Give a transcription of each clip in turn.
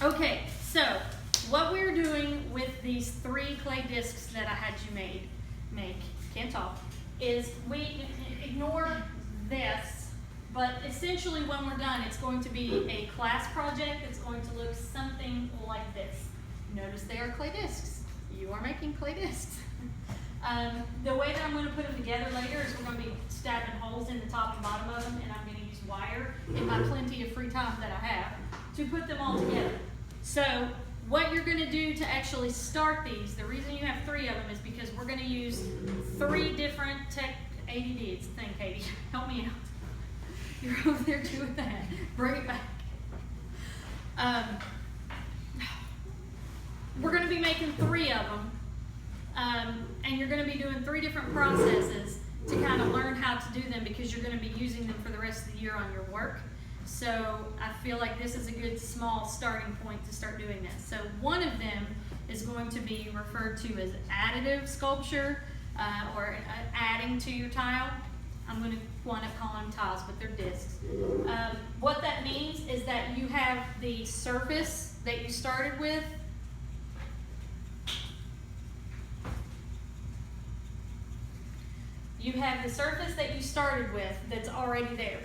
Okay, so what we're doing with these 3 clay discs that I had you make, can't talk, is we ignore this, but essentially when we're done, it's going to be a class project that's going to look something like this. Notice they are clay discs. You are making clay discs. The way that I'm going to put them together later is we're going to be stabbing holes in the top and bottom of them, and I'm going to use wire in my plenty of free time that I have to put them all together. So what you're going to do to actually start these, the reason you have 3 of them is because we're going to use 3 different ADD, it's a thing, Katie, help me out. You're over there doing that. Bring it back. We're going to be making 3 of them, and you're going to be doing 3 different processes to kind of learn how to do them because you're going to be using them for the rest of the year on your work. So I feel like this is a good small starting point to start doing this. So one of them is going to be referred to as additive sculpture or adding to your tile. I'm going to wind up calling them tiles, but they're discs. What that means is that you have the surface that you started with. You have the surface that you started with that's already there.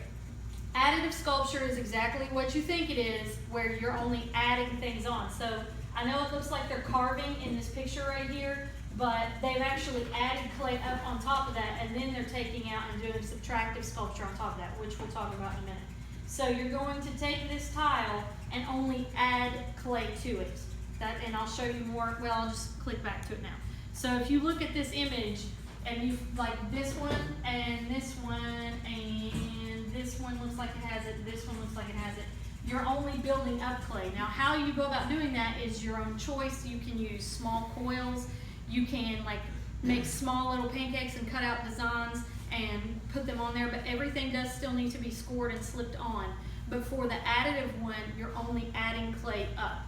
Additive sculpture is exactly what you think it is, where you're only adding things on. So I know it looks like they're carving in this picture right here, but they've actually added clay up on top of that, and then they're taking out and doing subtractive sculpture on top of that, which we'll talk about in a minute. So you're going to take this tile and only add clay to it. And I'll show you more. Well, I'll just click back to it now. So if you look at this image, and you like this one, and this one, and this one looks like it has it, this one looks like it has it, you're only building up clay. Now how you go about doing that is your own choice. You can use small coils, you can like make small little pancakes and cut out designs and put them on there, but everything does still need to be scored and slipped on. But for the additive one, you're only adding clay up.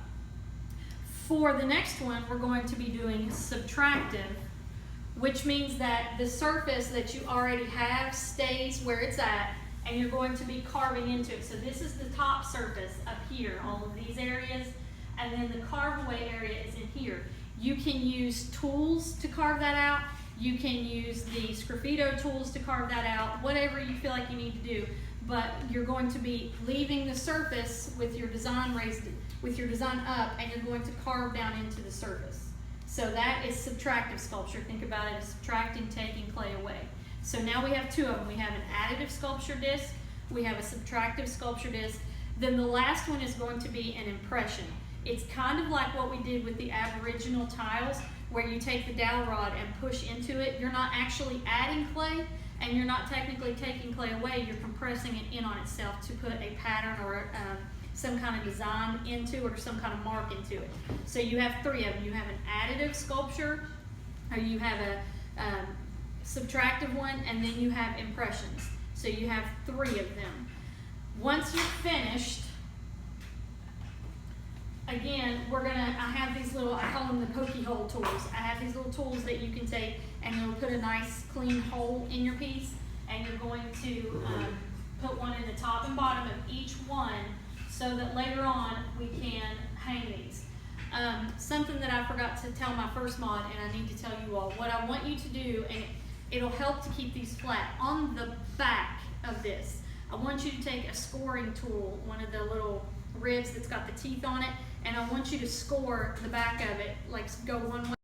For the next one, we're going to be doing subtractive, which means that the surface that you already have stays where it's at, and you're going to be carving into it. So this is the top surface up here, all of these areas, and then the carve away area is in here. You can use tools to carve that out. You can use the sgraffito tools to carve that out, whatever you feel like you need to do. But you're going to be leaving the surface with your design raised, with your design up, and you're going to carve down into the surface. So that is subtractive sculpture. Think about it as subtracting, taking clay away. So now we have 2 of them. We have an additive sculpture disc, we have a subtractive sculpture disc. Then the last one is going to be an impression. It's kind of like what we did with the Aboriginal tiles, where you take the dowel rod and push into it. You're not actually adding clay, and you're not technically taking clay away. You're compressing it in on itself to put a pattern or some kind of design into it or some kind of mark into it. So you have 3 of them. You have an additive sculpture, or you have a subtractive one, and then you have impressions. So you have 3 of them. Once you're finished, again, I have these little, I call them the pokey hole tools. I have these little tools that you can take and it'll put a nice clean hole in your piece, and you're going to put one in the top and bottom of each one so that later on we can hang these. Something that I forgot to tell my first mod, and I need to tell you all, what I want you to do, and it'll help to keep these flat, on the back of this, I want you to take a scoring tool, one of the little ribs that's got the teeth on it, and I want you to score the back of it, like go one way